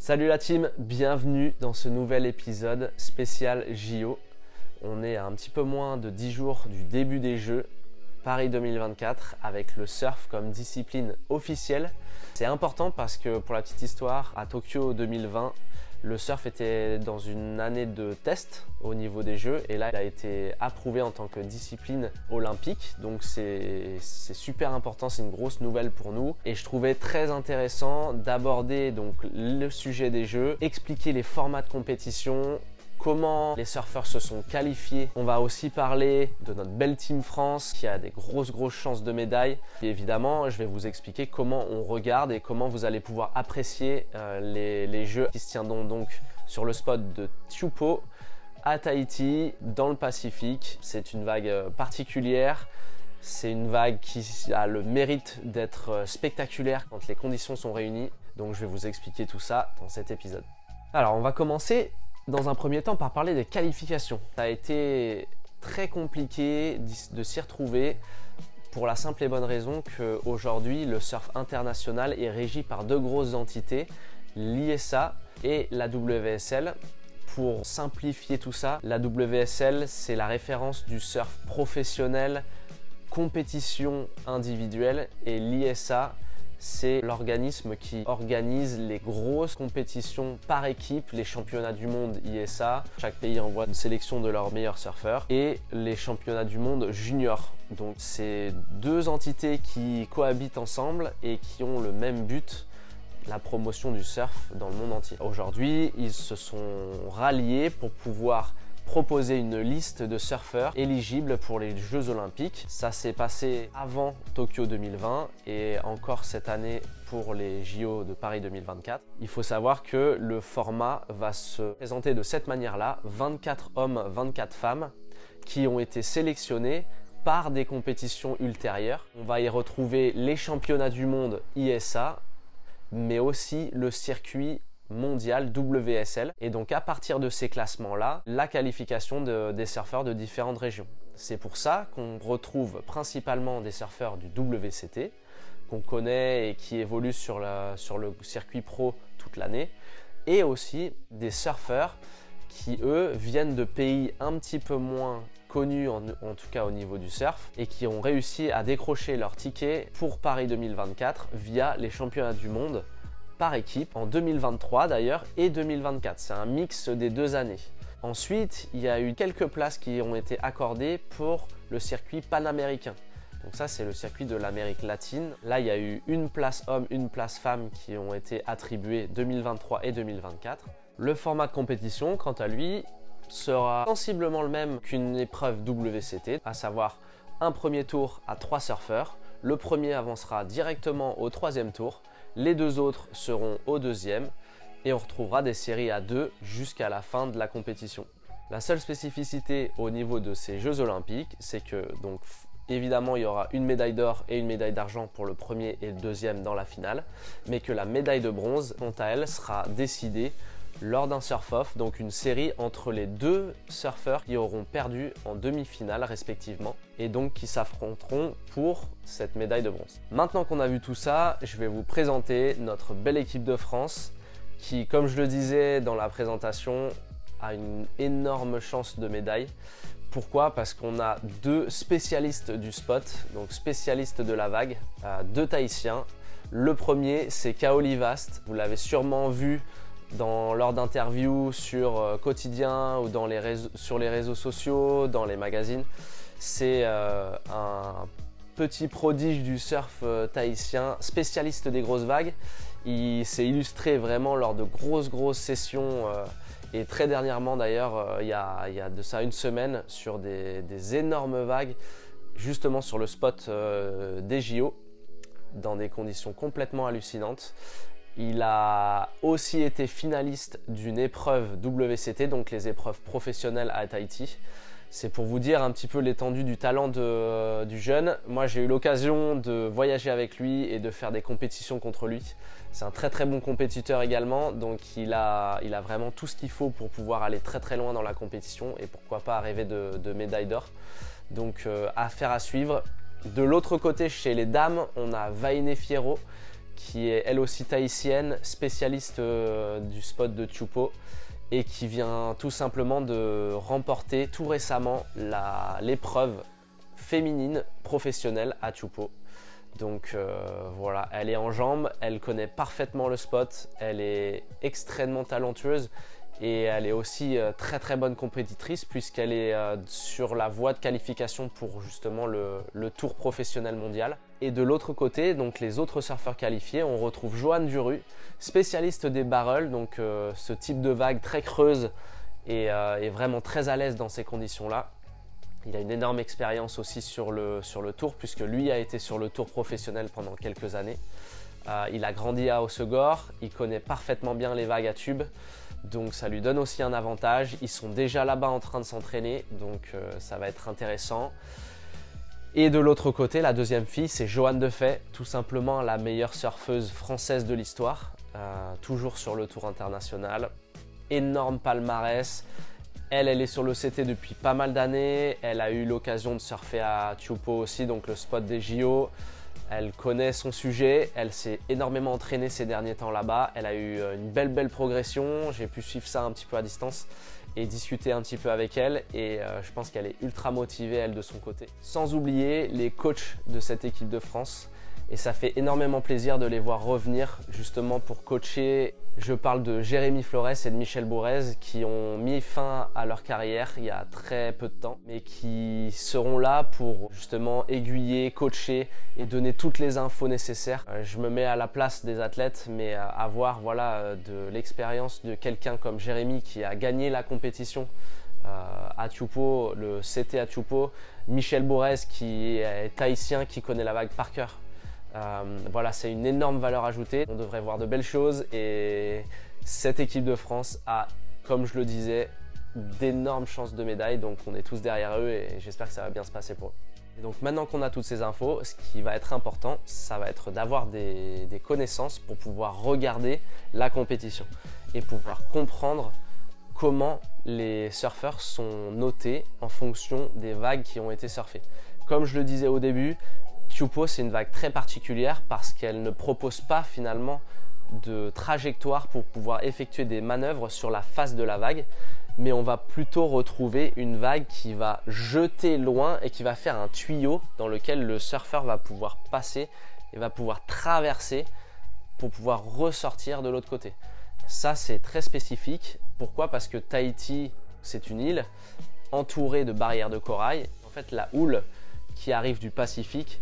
Salut la team, bienvenue dans ce nouvel épisode spécial JO. On est à un petit peu moins de 10 jours du début des Jeux Paris 2024 avec le surf comme discipline officielle. C'est important parce que pour la petite histoire, à Tokyo 2020, le surf était dans une année de test au niveau des Jeux et là il a été approuvé en tant que discipline olympique, donc c'est super important, c'est une grosse nouvelle pour nous et je trouvais très intéressant d'aborder donc le sujet des Jeux, expliquer les formats de compétition, comment les surfeurs se sont qualifiés. On va aussi parler de notre belle Team France qui a des grosses chances de médailles. Et évidemment, je vais vous expliquer comment on regarde et comment vous allez pouvoir apprécier les Jeux qui se tiendront donc sur le spot de Taupo à Tahiti, dans le Pacifique. C'est une vague particulière. C'est une vague qui a le mérite d'être spectaculaire quand les conditions sont réunies. Donc je vais vous expliquer tout ça dans cet épisode. Alors on va commencer dans un premier temps par parler des qualifications. Ça a été très compliqué de s'y retrouver pour la simple et bonne raison qu'aujourd'hui le surf international est régi par deux grosses entités, l'ISA et la WSL. Pour simplifier tout ça, la WSL c'est la référence du surf professionnel, compétition individuelle, et l'ISA c'est l'organisme qui organise les grosses compétitions par équipe, les championnats du monde ISA. Chaque pays envoie une sélection de leurs meilleurs surfeurs et les championnats du monde junior. Donc c'est deux entités qui cohabitent ensemble et qui ont le même but, la promotion du surf dans le monde entier. Aujourd'hui, ils se sont ralliés pour pouvoir proposer une liste de surfeurs éligibles pour les Jeux Olympiques. Ça s'est passé avant Tokyo 2020 et encore cette année pour les JO de Paris 2024. Il faut savoir que le format va se présenter de cette manière-là, 24 hommes, 24 femmes qui ont été sélectionnés par des compétitions ultérieures. On va y retrouver les championnats du monde ISA, mais aussi le circuit mondial WSL, et donc à partir de ces classements là la qualification des surfeurs de différentes régions. C'est pour ça qu'on retrouve principalement des surfeurs du WCT qu'on connaît et qui évoluent sur le circuit pro toute l'année, et aussi des surfeurs qui eux viennent de pays un petit peu moins connus en tout cas au niveau du surf et qui ont réussi à décrocher leur ticket pour Paris 2024 via les championnats du monde par équipe en 2023 d'ailleurs et 2024. C'est un mix des deux années. Ensuite, il y a eu quelques places qui ont été accordées pour le circuit panaméricain. Donc ça, c'est le circuit de l'Amérique latine. Là, il y a eu une place homme, une place femme qui ont été attribuées 2023 et 2024. Le format de compétition, quant à lui, sera sensiblement le même qu'une épreuve WCT, à savoir un premier tour à 3 surfeurs. Le premier avancera directement au troisième tour. Les deux autres seront au deuxième et on retrouvera des séries à 2 jusqu'à la fin de la compétition. La seule spécificité au niveau de ces Jeux Olympiques, c'est que donc évidemment il y aura une médaille d'or et une médaille d'argent pour le premier et le deuxième dans la finale, mais que la médaille de bronze, quant à elle, sera décidée lors d'un surf-off, donc une série entre les deux surfeurs qui auront perdu en demi-finale respectivement et donc qui s'affronteront pour cette médaille de bronze. Maintenant qu'on a vu tout ça, je vais vous présenter notre belle équipe de France qui, comme je le disais dans la présentation, a une énorme chance de médaille. Pourquoi? Parce qu'on a deux spécialistes du spot, donc spécialistes de la vague, deux Tahitiens. Le premier, c'est Kaoli Vast, vous l'avez sûrement vu lors d'interviews sur Quotidien ou sur les réseaux sociaux, dans les magazines. C'est un petit prodige du surf tahitien, spécialiste des grosses vagues. Il s'est illustré vraiment lors de grosses sessions et très dernièrement d'ailleurs, il y a de ça une semaine, sur des énormes vagues, justement sur le spot des JO, dans des conditions complètement hallucinantes. Il a aussi été finaliste d'une épreuve WCT, donc les épreuves professionnelles à Tahiti. C'est pour vous dire un petit peu l'étendue du talent du jeune. Moi, j'ai eu l'occasion de voyager avec lui et de faire des compétitions contre lui. C'est un très bon compétiteur également, donc il a vraiment tout ce qu'il faut pour pouvoir aller très loin dans la compétition et pourquoi pas rêver de médaille d'or. Donc affaire à suivre. De l'autre côté, chez les dames, on a Vaine Fierro qui est elle aussi tahitienne, spécialiste du spot de Teahupo'o et qui vient tout simplement de remporter tout récemment l'épreuve féminine professionnelle à Teahupo'o. Donc voilà, elle est en jambes, elle connaît parfaitement le spot, elle est extrêmement talentueuse et elle est aussi très très bonne compétitrice puisqu'elle est sur la voie de qualification pour justement le tour professionnel mondial. Et de l'autre côté, donc les autres surfeurs qualifiés, on retrouve Johan Duru, spécialiste des barrels, donc ce type de vague très creuse et vraiment très à l'aise dans ces conditions-là. Il a une énorme expérience aussi sur le tour puisque lui a été sur le tour professionnel pendant quelques années. Il a grandi à Hossegor, il connaît parfaitement bien les vagues à tubes, donc ça lui donne aussi un avantage. Ils sont déjà là-bas en train de s'entraîner, donc ça va être intéressant. Et de l'autre côté, la deuxième fille, c'est Johanne Defay, tout simplement la meilleure surfeuse française de l'histoire, toujours sur le tour international. Énorme palmarès. Elle est sur le CT depuis pas mal d'années. Elle a eu l'occasion de surfer à Teahupo'o aussi, donc le spot des JO. Elle connaît son sujet. Elle s'est énormément entraînée ces derniers temps là-bas. Elle a eu une belle progression. J'ai pu suivre ça un petit peu à distance et discuter un petit peu avec elle. Et je pense qu'elle est ultra motivée, elle, de son côté. Sans oublier les coachs de cette équipe de France. Et ça fait énormément plaisir de les voir revenir justement pour coacher. Je parle de Jérémy Flores et de Michel Bourrez qui ont mis fin à leur carrière il y a très peu de temps, mais qui seront là pour justement aiguiller, coacher et donner toutes les infos nécessaires. Je me mets à la place des athlètes, mais avoir voilà, de l'expérience de quelqu'un comme Jérémy qui a gagné la compétition à Teahupo'o, le CT à Teahupo'o, Michel Bourrez qui est tahitien, qui connaît la vague par cœur. Voilà, c'est une énorme valeur ajoutée. On devrait voir de belles choses et cette équipe de France a, comme je le disais, d'énormes chances de médaille. Donc on est tous derrière eux et j'espère que ça va bien se passer pour eux. Et donc maintenant qu'on a toutes ces infos, ce qui va être important, ça va être d'avoir des connaissances pour pouvoir regarder la compétition et pouvoir comprendre comment les surfeurs sont notés en fonction des vagues qui ont été surfées. Comme je le disais au début, Teahupo'o, c'est une vague très particulière parce qu'elle ne propose pas finalement de trajectoire pour pouvoir effectuer des manœuvres sur la face de la vague, mais on va plutôt retrouver une vague qui va jeter loin et qui va faire un tuyau dans lequel le surfeur va pouvoir passer et va pouvoir traverser pour pouvoir ressortir de l'autre côté. Ça, c'est très spécifique. Pourquoi? Parce que Tahiti, c'est une île entourée de barrières de corail. En fait, la houle qui arrive du Pacifique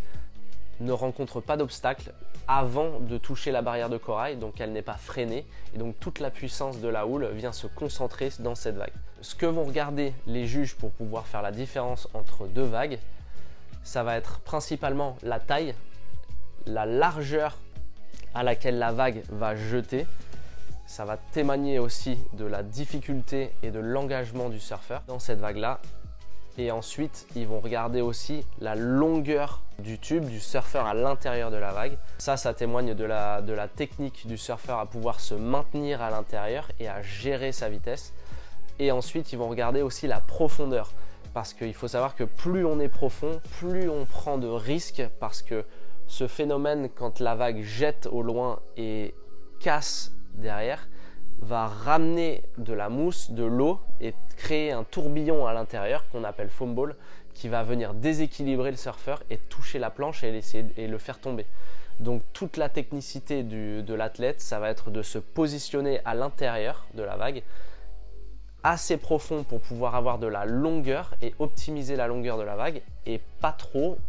ne rencontre pas d'obstacle avant de toucher la barrière de corail, donc elle n'est pas freinée et donc toute la puissance de la houle vient se concentrer dans cette vague. Ce que vont regarder les juges pour pouvoir faire la différence entre deux vagues, ça va être principalement la taille, la largeur à laquelle la vague va jeter. Ça va témoigner aussi de la difficulté et de l'engagement du surfeur dans cette vague-là. Et ensuite, ils vont regarder aussi la longueur du tube du surfeur à l'intérieur de la vague. Ça témoigne de la technique du surfeur à pouvoir se maintenir à l'intérieur et à gérer sa vitesse. Et ensuite, ils vont regarder aussi la profondeur. Parce qu'il faut savoir que plus on est profond, plus on prend de risques. Parce que ce phénomène, quand la vague jette au loin et casse derrière, va ramener de la mousse, de l'eau et créer un tourbillon à l'intérieur qu'on appelle foam ball qui va venir déséquilibrer le surfeur et toucher la planche et le faire tomber. Donc toute la technicité de l'athlète, ça va être de se positionner à l'intérieur de la vague, assez profond pour pouvoir avoir de la longueur et optimiser la longueur de la vague et pas trop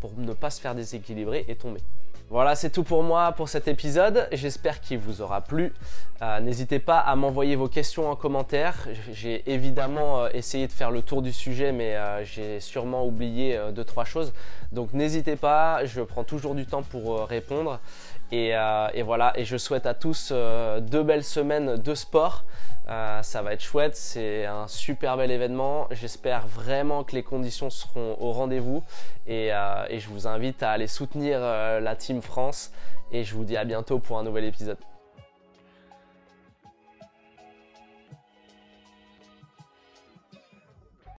pour ne pas se faire déséquilibrer et tomber. Voilà, c'est tout pour moi pour cet épisode. J'espère qu'il vous aura plu. N'hésitez pas à m'envoyer vos questions en commentaire. J'ai évidemment essayé de faire le tour du sujet, mais j'ai sûrement oublié 2-3 choses. Donc n'hésitez pas, je prends toujours du temps pour répondre. Et voilà, et je souhaite à tous 2 belles semaines de sport. Ça va être chouette, c'est un super bel événement. J'espère vraiment que les conditions seront au rendez-vous et je vous invite à aller soutenir la Team France et je vous dis à bientôt pour un nouvel épisode.